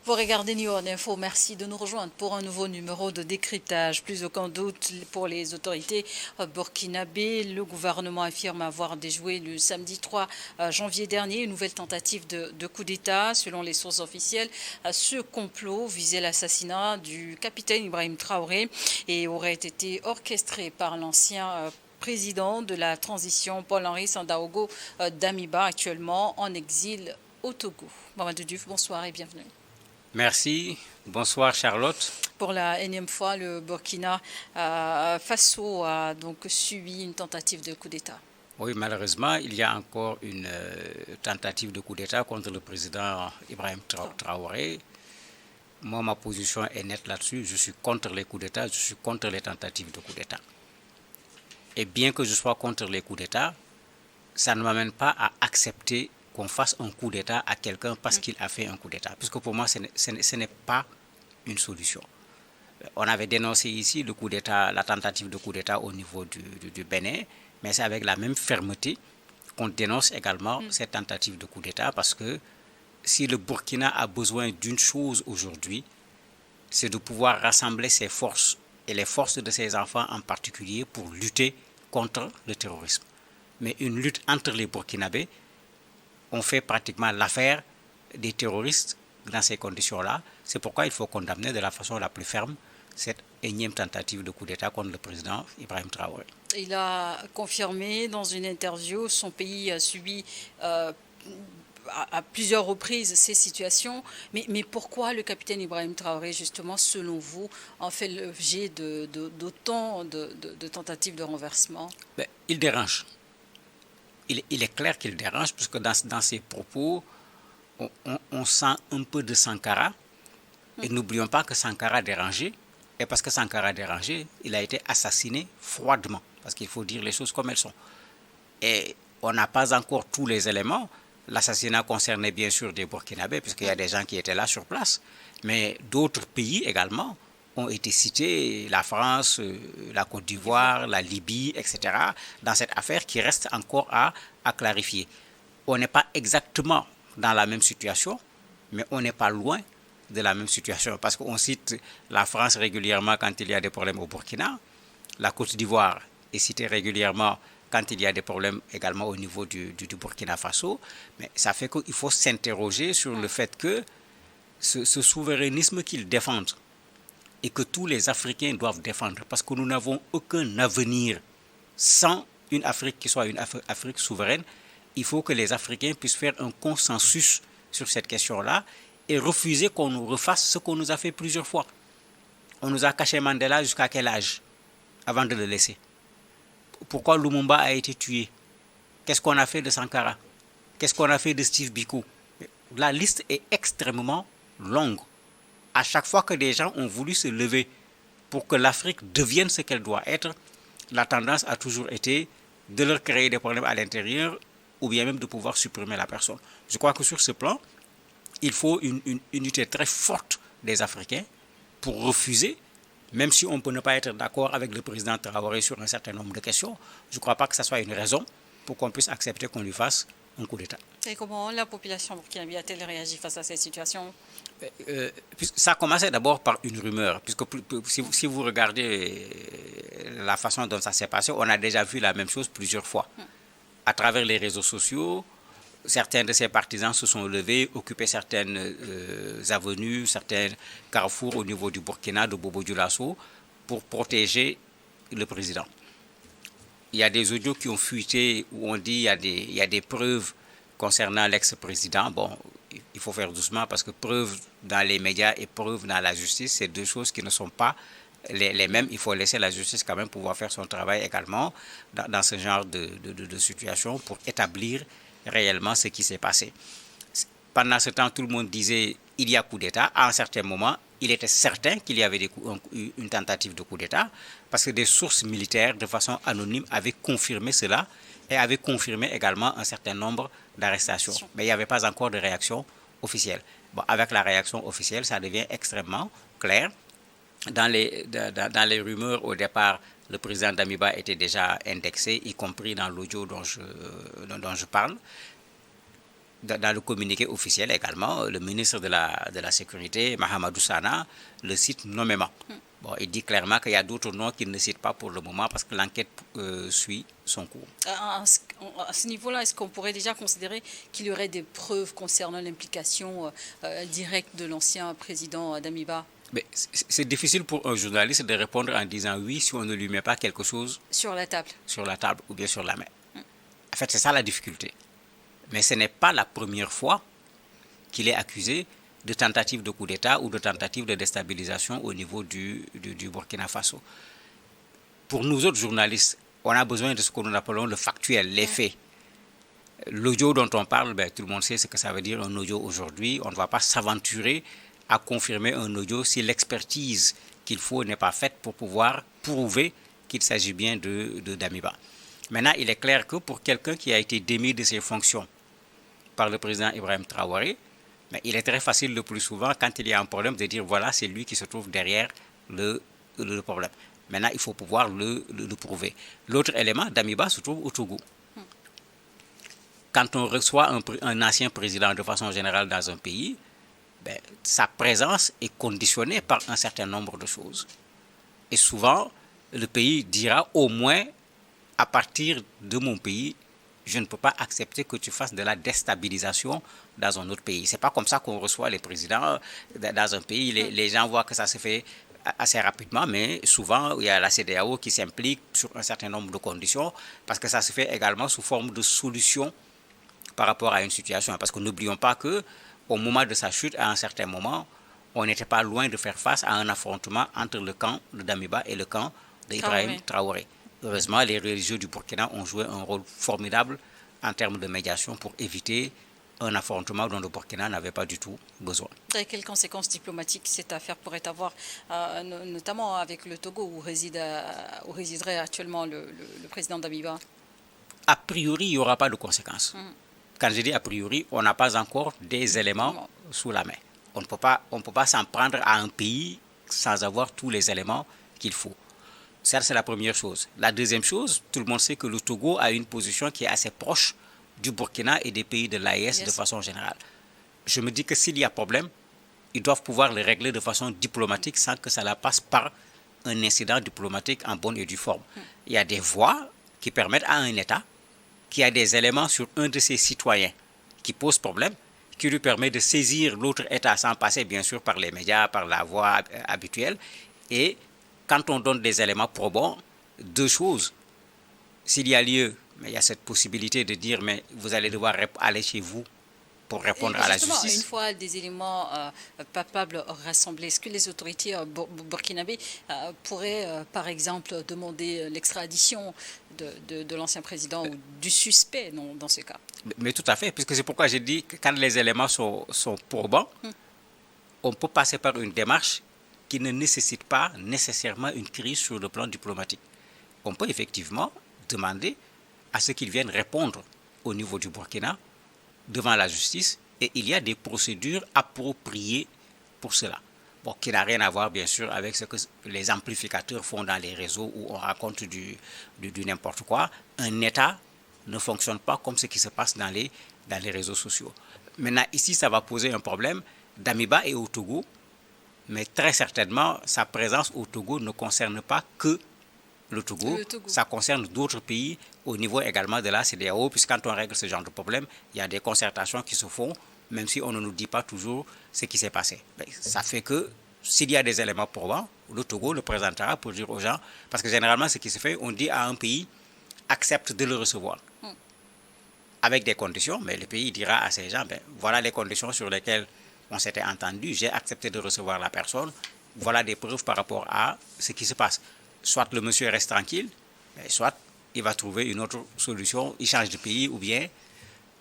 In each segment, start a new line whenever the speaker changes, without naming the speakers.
Vous regardez New York Info, merci de nous rejoindre pour un nouveau numéro de décryptage. Plus aucun doute pour les autorités burkinabées. Le gouvernement affirme avoir déjoué le samedi 3 janvier dernier une nouvelle tentative de coup d'État. Selon les sources officielles, ce complot visait l'assassinat du capitaine Ibrahim Traoré et aurait été orchestré par l'ancien président de la transition Paul-Henri Sandaogo Damiba, actuellement en exil au Togo. Mamadou Diouf, bonsoir et bienvenue.
Merci. Bonsoir Charlotte.
Pour la énième fois, le Burkina Faso a donc subi une tentative de coup d'État.
Oui, malheureusement, il y a encore une tentative de coup d'État contre le président Ibrahim Traoré. Moi, ma position est nette là-dessus. Je suis contre les coups d'État, je suis contre les tentatives de coup d'État. Et bien que je sois contre les coups d'État, ça ne m'amène pas à accepter qu'on fasse un coup d'État à quelqu'un parce qu'il a fait un coup d'État. Puisque pour moi, ce n'est pas une solution. On avait dénoncé ici le coup d'État, la tentative de coup d'État au niveau du Bénin, mais c'est avec la même fermeté qu'on dénonce également cette tentative de coup d'État, parce que si le Burkina a besoin d'une chose aujourd'hui, c'est de pouvoir rassembler ses forces et les forces de ses enfants en particulier pour lutter contre le terrorisme. Mais une lutte entre les Burkinabés, on fait pratiquement l'affaire des terroristes dans ces conditions-là. C'est pourquoi il faut condamner de la façon la plus ferme cette énième tentative de coup d'État contre le président Ibrahim Traoré.
Il a confirmé dans une interview son pays a subi à plusieurs reprises ces situations. Mais pourquoi le capitaine Ibrahim Traoré, justement, selon vous, en fait l'objet d'autant de tentatives de renversement?
Il dérange. Il est clair qu'il dérange, puisque dans ses propos, on sent un peu de Sankara. Et n'oublions pas que Sankara dérangeait. Et parce que Sankara dérangeait, il a été assassiné froidement. Parce qu'il faut dire les choses comme elles sont. Et on n'a pas encore tous les éléments. L'assassinat concernait bien sûr des Burkinabés, puisqu'il y a des gens qui étaient là sur place. Mais d'autres pays également ont été cités, la France, la Côte d'Ivoire, la Libye, etc., dans cette affaire qui reste encore à clarifier. On n'est pas exactement dans la même situation, mais on n'est pas loin de la même situation, parce qu'on cite la France régulièrement quand il y a des problèmes au Burkina, la Côte d'Ivoire est citée régulièrement quand il y a des problèmes également au niveau du Burkina Faso, mais ça fait qu'il faut s'interroger sur le fait que ce souverainisme qu'ils défendent et que tous les Africains doivent défendre, parce que nous n'avons aucun avenir sans une Afrique qui soit une Afrique souveraine. Il faut que les Africains puissent faire un consensus sur cette question-là et refuser qu'on nous refasse ce qu'on nous a fait plusieurs fois. On nous a caché Mandela jusqu'à quel âge avant de le laisser? Pourquoi Lumumba a été tué? Qu'est-ce qu'on a fait de Sankara? Qu'est-ce qu'on a fait de Steve Biko? La liste est extrêmement longue. À chaque fois que des gens ont voulu se lever pour que l'Afrique devienne ce qu'elle doit être, la tendance a toujours été de leur créer des problèmes à l'intérieur ou bien même de pouvoir supprimer la personne. Je crois que sur ce plan, il faut une unité très forte des Africains pour refuser, même si on peut ne pas être d'accord avec le président Traoré sur un certain nombre de questions, je ne crois pas que ce soit une raison pour qu'on puisse accepter qu'on lui fasse un coup d'État.
Et comment la population burkinabé a-t-elle réagi face à cette situation?
Ça a commencé d'abord par une rumeur, puisque si vous regardez la façon dont ça s'est passé, on a déjà vu la même chose plusieurs fois. À travers les réseaux sociaux, certains de ses partisans se sont levés, occupaient certaines avenues, certains carrefours au niveau du Burkina, de Bobo Dioulasso, pour protéger le président. Il y a des audios qui ont fuité où on dit qu'il y a des preuves concernant l'ex-président. Bon, il faut faire doucement parce que preuve dans les médias et preuve dans la justice, c'est deux choses qui ne sont pas les mêmes. Il faut laisser la justice quand même pouvoir faire son travail également dans ce genre de situation pour établir réellement ce qui s'est passé. Pendant ce temps, tout le monde disait il y a coup d'État. À un certain moment, il était certain qu'il y avait une tentative de coup d'État parce que des sources militaires, de façon anonyme, avaient confirmé cela et avaient confirmé également un certain nombre d'arrestations. Mais il n'y avait pas encore de réaction officielle. Bon, avec la réaction officielle, ça devient extrêmement clair. Dans les rumeurs, au départ, le président Damiba était déjà indexé, y compris dans l'audio dont je parle. dans le communiqué officiel également, le ministre de la Sécurité, Mahamadou Sana, le cite nommément. Bon, il dit clairement qu'il y a d'autres noms qu'il ne cite pas pour le moment parce que l'enquête suit son cours.
À ce niveau-là, est-ce qu'on pourrait déjà considérer qu'il y aurait des preuves concernant l'implication directe de l'ancien président Damiba?
Mais c'est difficile pour un journaliste de répondre en disant oui si on ne lui met pas quelque chose
sur la table
ou bien sur la main. En fait, c'est ça la difficulté. Mais ce n'est pas la première fois qu'il est accusé de tentative de coup d'État ou de tentative de déstabilisation au niveau du Burkina Faso. Pour nous autres journalistes, on a besoin de ce que nous appelons le factuel, les faits. L'audio dont on parle, tout le monde sait ce que ça veut dire un audio aujourd'hui. On ne va pas s'aventurer à confirmer un audio si l'expertise qu'il faut n'est pas faite pour pouvoir prouver qu'il s'agit bien de Damiba. Maintenant, il est clair que pour quelqu'un qui a été démis de ses fonctions par le président Ibrahim Traoré, mais il est très facile le plus souvent, quand il y a un problème, de dire voilà, c'est lui qui se trouve derrière le problème. Maintenant, il faut pouvoir le prouver. L'autre élément, Damiba se trouve au Togo. Quand on reçoit un ancien président de façon générale dans un pays, sa présence est conditionnée par un certain nombre de choses. Et souvent, le pays dira au moins, à partir de mon pays, je ne peux pas accepter que tu fasses de la déstabilisation dans un autre pays. Ce n'est pas comme ça qu'on reçoit les présidents dans un pays. Les gens voient que ça se fait assez rapidement, mais souvent, il y a la CEDEAO qui s'implique sur un certain nombre de conditions parce que ça se fait également sous forme de solution par rapport à une situation. Parce que n'oublions pas qu'au moment de sa chute, à un certain moment, on n'était pas loin de faire face à un affrontement entre le camp de Damiba et le camp d'Ibrahim Traoré. Heureusement, les religieux du Burkina ont joué un rôle formidable en termes de médiation pour éviter un affrontement dont le Burkina n'avait pas du tout besoin.
Et quelles conséquences diplomatiques cette affaire pourrait avoir, notamment avec le Togo où résiderait actuellement le président Damiba?
A priori, il n'y aura pas de conséquences. Quand je dis a priori, on n'a pas encore des éléments sous la main. On ne peut pas s'en prendre à un pays sans avoir tous les éléments qu'il faut. Ça, c'est la première chose. La deuxième chose, tout le monde sait que le Togo a une position qui est assez proche du Burkina et des pays de l'AES de façon générale. Je me dis que s'il y a problème, ils doivent pouvoir le régler de façon diplomatique sans que ça la passe par un incident diplomatique en bonne et due forme. Il y a des voies qui permettent à un État qui a des éléments sur un de ses citoyens qui pose problème, qui lui permet de saisir l'autre État sans passer bien sûr par les médias, par la voie habituelle. Et quand on donne des éléments probants, deux choses. S'il y a lieu, mais il y a cette possibilité de dire mais vous allez devoir aller chez vous pour répondre à la justice.
Une fois des éléments palpables rassemblés, est-ce que les autorités burkinabées pourraient, par exemple, demander l'extradition de l'ancien président ou du suspect dans ce cas?
Mais tout à fait, puisque c'est pourquoi j'ai dit que quand les éléments sont probants, on peut passer par une démarche qui ne nécessite pas nécessairement une crise sur le plan diplomatique. On peut effectivement demander à ce qu'ils viennent répondre au niveau du Burkina devant la justice et il y a des procédures appropriées pour cela. Bon, qui n'a rien à voir bien sûr avec ce que les amplificateurs font dans les réseaux où on raconte du n'importe quoi. Un État ne fonctionne pas comme ce qui se passe dans les réseaux sociaux. Maintenant, ici, ça va poser un problème. Damiba est au Togo, mais très certainement, sa présence au Togo ne concerne pas que le Togo. Ça concerne d'autres pays au niveau également de la CEDEAO, puisque quand on règle ce genre de problème, il y a des concertations qui se font, même si on ne nous dit pas toujours ce qui s'est passé. Mais ça fait que s'il y a des éléments probants, le Togo le présentera pour dire aux gens, parce que généralement ce qui se fait, on dit à un pays, accepte de le recevoir. Avec des conditions, mais le pays dira à ces gens, voilà les conditions sur lesquelles on s'était entendu, j'ai accepté de recevoir la personne, voilà des preuves par rapport à ce qui se passe. Soit le monsieur reste tranquille, soit il va trouver une autre solution, il change de pays ou bien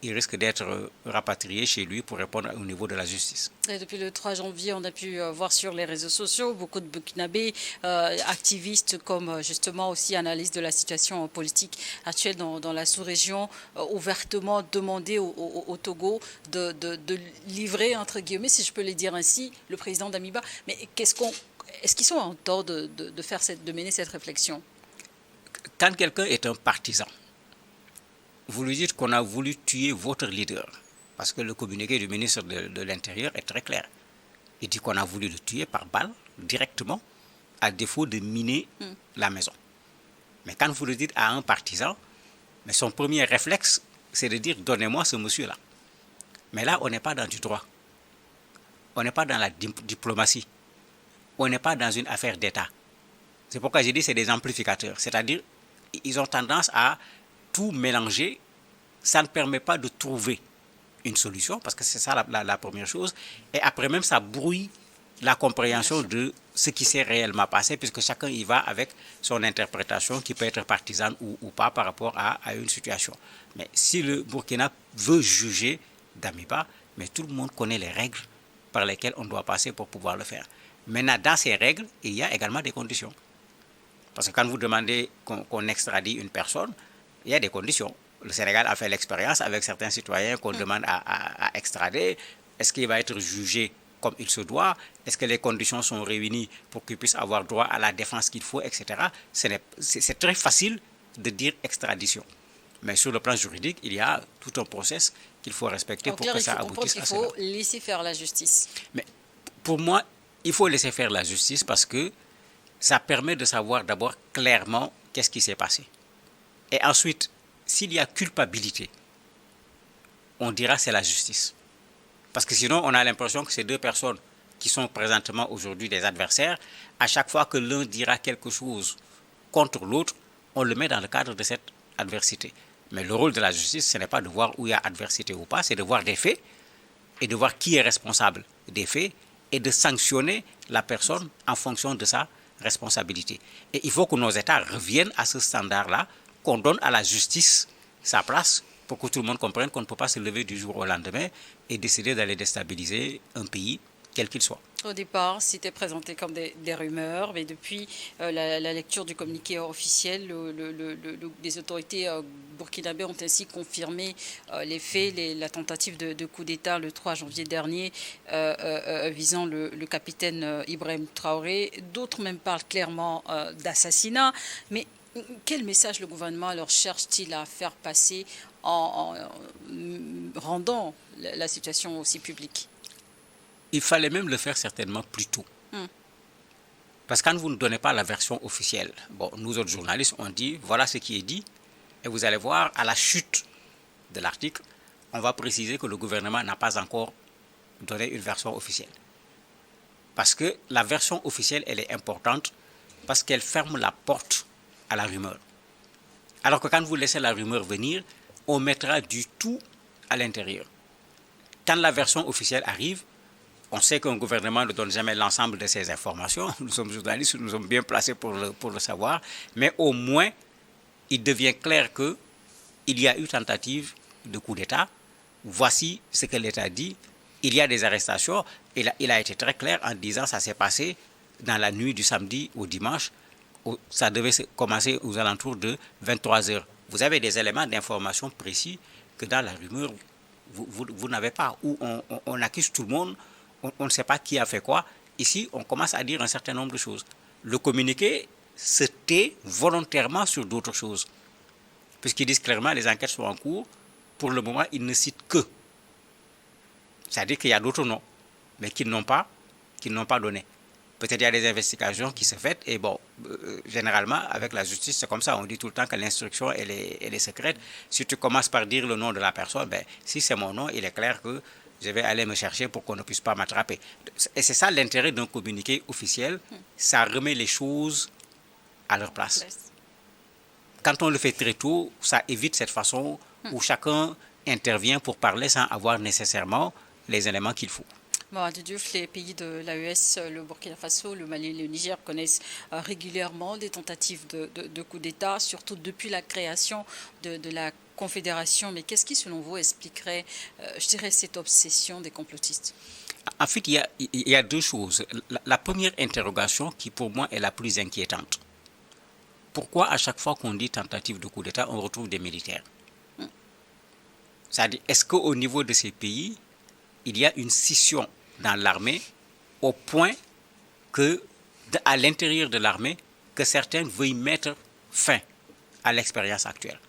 il risque d'être rapatrié chez lui pour répondre au niveau de la justice.
Et depuis le 3 janvier, on a pu voir sur les réseaux sociaux beaucoup de Burkinabés, activistes comme justement aussi analystes de la situation politique actuelle dans la sous-région, ouvertement demander au Togo de livrer, entre guillemets, si je peux le dire ainsi, le président Damiba. Mais est-ce qu'ils sont en tort de mener cette réflexion?
Quand quelqu'un est un partisan, vous lui dites qu'on a voulu tuer votre leader, Parce que le communiqué du ministre de l'Intérieur est très clair. Il dit qu'on a voulu le tuer par balle, directement, à défaut de miner la maison. Mais quand vous le dites à un partisan, mais son premier réflexe, c'est de dire « donnez-moi ce monsieur-là ». Mais là, on n'est pas dans du droit. On n'est pas dans la diplomatie. On n'est pas dans une affaire d'État. C'est pourquoi j'ai dit que c'est des amplificateurs. C'est-à-dire, ils ont tendance à tout mélanger. Ça ne permet pas de trouver une solution, parce que c'est ça la première chose. Et après même, ça brouille la compréhension de ce qui s'est réellement passé, puisque chacun y va avec son interprétation qui peut être partisane ou pas par rapport à une situation. Mais si le Burkina veut juger Damiba, mais tout le monde connaît les règles par lesquelles on doit passer pour pouvoir le faire. Maintenant, dans ces règles, il y a également des conditions. Parce que quand vous demandez qu'on extradie une personne, il y a des conditions. Le Sénégal a fait l'expérience avec certains citoyens qu'on demande à extrader. Est-ce qu'il va être jugé comme il se doit? Est-ce que les conditions sont réunies pour qu'il puisse avoir droit à la défense qu'il faut, etc. C'est très facile de dire extradition. Mais sur le plan juridique, il y a tout un process qu'il faut respecter pour que ça aboutisse à cela.
Il faut laisser faire la justice.
Mais pour moi, il faut laisser faire la justice parce que ça permet de savoir d'abord clairement qu'est-ce qui s'est passé. Et ensuite, s'il y a culpabilité, on dira c'est la justice. Parce que sinon, on a l'impression que ces deux personnes qui sont présentement aujourd'hui des adversaires, à chaque fois que l'un dira quelque chose contre l'autre, on le met dans le cadre de cette adversité. Mais le rôle de la justice, ce n'est pas de voir où il y a adversité ou pas, c'est de voir des faits et de voir qui est responsable des faits et de sanctionner la personne en fonction de sa responsabilité. Et il faut que nos États reviennent à ce standard-là, qu'on donne à la justice sa place pour que tout le monde comprenne qu'on ne peut pas se lever du jour au lendemain et décider d'aller déstabiliser un pays, quel qu'il soit.
Au départ, c'était présenté comme des rumeurs, mais depuis la lecture du communiqué officiel, les autorités burkinabées ont ainsi confirmé les faits, la tentative de coup d'État le 3 janvier dernier visant le capitaine Ibrahim Traoré. D'autres même parlent clairement d'assassinat. Mais quel message le gouvernement leur cherche-t-il à faire passer en rendant la situation aussi publique?
Il fallait même le faire certainement plus tôt. Parce que quand vous ne donnez pas la version officielle, bon, nous autres journalistes, on dit, voilà ce qui est dit, et vous allez voir, à la chute de l'article, on va préciser que le gouvernement n'a pas encore donné une version officielle. Parce que la version officielle, elle est importante, parce qu'elle ferme la porte à la rumeur. Alors que quand vous laissez la rumeur venir, on mettra du tout à l'intérieur. Quand la version officielle arrive, on sait qu'un gouvernement ne donne jamais l'ensemble de ces informations. Nous sommes journalistes, nous sommes bien placés pour le savoir. Mais au moins, il devient clair qu'il y a eu tentative de coup d'État. Voici ce que l'État dit. Il y a des arrestations. Il a été très clair en disant que ça s'est passé dans la nuit du samedi au dimanche. Ça devait commencer aux alentours de 23 heures. Vous avez des éléments d'information précis que dans la rumeur, vous n'avez pas. Où on accuse tout le monde. On ne sait pas qui a fait quoi. Ici, on commence à dire un certain nombre de choses. Le communiqué se tait volontairement sur d'autres choses. Puisqu'ils disent clairement les enquêtes sont en cours. Pour le moment, ils ne citent que. C'est-à-dire qu'il y a d'autres noms, mais qu'ils n'ont pas donnés. Peut-être il y a des investigations qui se font. Et bon, généralement, avec la justice, c'est comme ça. On dit tout le temps que l'instruction, elle est secrète. Si tu commences par dire le nom de la personne, ben, si c'est mon nom, il est clair que je vais aller me chercher pour qu'on ne puisse pas m'attraper. Et c'est ça l'intérêt d'un communiqué officiel. Ça remet les choses à leur place. Quand on le fait très tôt, ça évite cette façon où chacun intervient pour parler sans avoir nécessairement les éléments qu'il faut.
Mamadou Diouf, les pays de l'AES, le Burkina Faso, le Mali et le Niger connaissent régulièrement des tentatives de coup d'État, surtout depuis la création de la Confédération. Mais qu'est-ce qui, selon vous, expliquerait, je dirais, cette obsession des complotistes?
En fait, il y a deux choses. La première interrogation, qui pour moi est la plus inquiétante. Pourquoi à chaque fois qu'on dit tentative de coup d'État, on retrouve des militaires? C'est-à-dire, est-ce qu'au niveau de ces pays, il y a une scission dans l'armée au point que, à l'intérieur de l'armée, que certains veuillent mettre fin à l'expérience actuelle?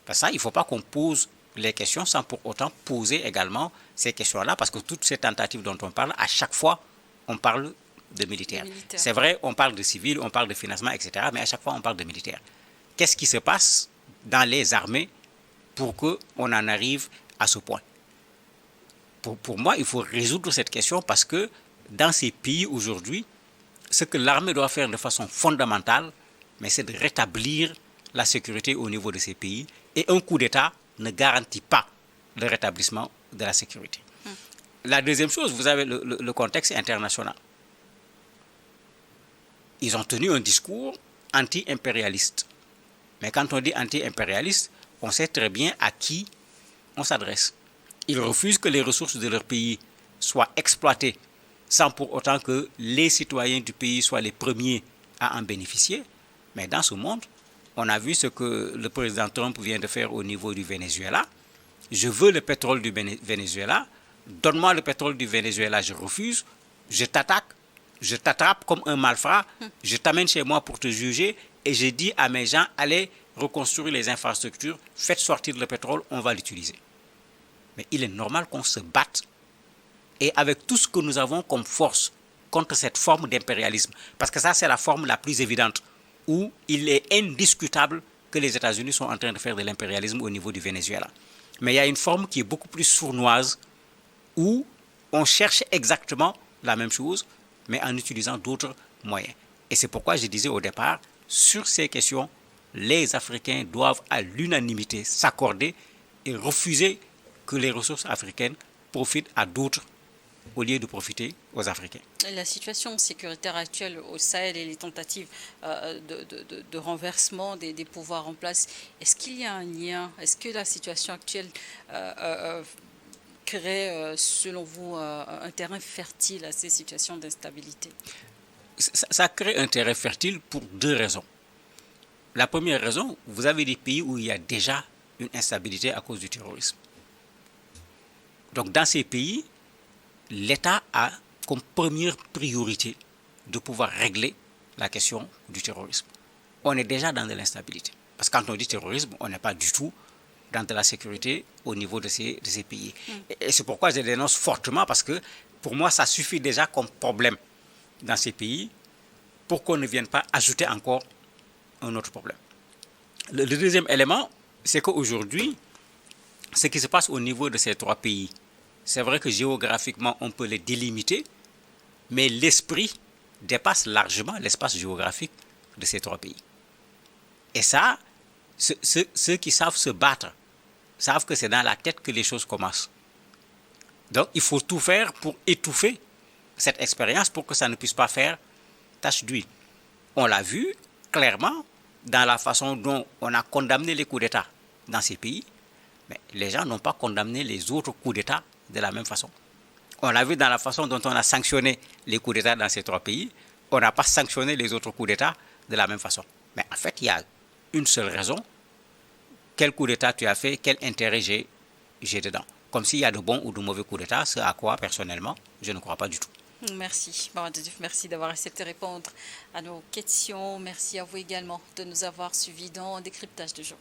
Parce que ça, il ne faut pas qu'on pose les questions sans pour autant poser également ces questions-là, parce que toutes ces tentatives dont on parle, à chaque fois, on parle de militaires. C'est vrai, on parle de civils, on parle de financement, etc., mais à chaque fois, on parle de militaires. Qu'est-ce qui se passe dans les armées pour qu'on en arrive à ce point? Pour moi, il faut résoudre cette question parce que dans ces pays aujourd'hui, ce que l'armée doit faire de façon fondamentale, mais c'est de rétablir la sécurité au niveau de ces pays. Et un coup d'État ne garantit pas le rétablissement de la sécurité. La deuxième chose, vous avez le contexte international. Ils ont tenu un discours anti-impérialiste. Mais quand on dit anti-impérialiste, on sait très bien à qui on s'adresse. Ils refusent que les ressources de leur pays soient exploitées sans pour autant que les citoyens du pays soient les premiers à en bénéficier. Mais dans ce monde, on a vu ce que le président Trump vient de faire au niveau du Venezuela. Je veux le pétrole du Venezuela. Donne-moi le pétrole du Venezuela, je refuse. Je t'attaque, je t'attrape comme un malfrat. Je t'amène chez moi pour te juger. Et je dis à mes gens, allez reconstruire les infrastructures. Faites sortir le pétrole, on va l'utiliser. Mais il est normal qu'on se batte. Et avec tout ce que nous avons comme force contre cette forme d'impérialisme. Parce que ça, c'est la forme la plus évidente, où il est indiscutable que les États-Unis sont en train de faire de l'impérialisme au niveau du Venezuela. Mais il y a une forme qui est beaucoup plus sournoise, où on cherche exactement la même chose, mais en utilisant d'autres moyens. Et c'est pourquoi je disais au départ, sur ces questions, les Africains doivent à l'unanimité s'accorder et refuser que les ressources africaines profitent à d'autres au lieu de profiter aux Africains.
La situation sécuritaire actuelle au Sahel et les tentatives de renversement des pouvoirs en place, est-ce qu'il y a un lien? Est-ce que la situation actuelle crée, selon vous, un terrain fertile à ces situations d'instabilité?
Ça crée un terrain fertile pour deux raisons. La première raison, vous avez des pays où il y a déjà une instabilité à cause du terrorisme. Donc dans ces pays, l'État a comme première priorité de pouvoir régler la question du terrorisme. On est déjà dans de l'instabilité. Parce que quand on dit terrorisme, on n'est pas du tout dans de la sécurité au niveau de ces pays. Et c'est pourquoi je dénonce fortement, parce que pour moi, ça suffit déjà comme problème dans ces pays pour qu'on ne vienne pas ajouter encore un autre problème. Le deuxième élément, c'est qu'aujourd'hui, ce qui se passe au niveau de ces trois pays, c'est vrai que géographiquement, on peut les délimiter, mais l'esprit dépasse largement l'espace géographique de ces trois pays. Et ça, ceux qui savent se battre, savent que c'est dans la tête que les choses commencent. Donc, il faut tout faire pour étouffer cette expérience pour que ça ne puisse pas faire tache d'huile. On l'a vu clairement dans la façon dont on a condamné les coups d'État dans ces pays, mais les gens n'ont pas condamné les autres coups d'État de la même façon. On l'a vu dans la façon dont on a sanctionné les coups d'État dans ces trois pays, on n'a pas sanctionné les autres coups d'État de la même façon. Mais en fait, il y a une seule raison. Quel coup d'État tu as fait, quel intérêt j'ai dedans. Comme s'il y a de bons ou de mauvais coups d'État, ce à quoi, personnellement, je ne crois pas du tout.
Merci. Merci d'avoir accepté de répondre à nos questions. Merci à vous également de nous avoir suivis dans Décryptage de jour.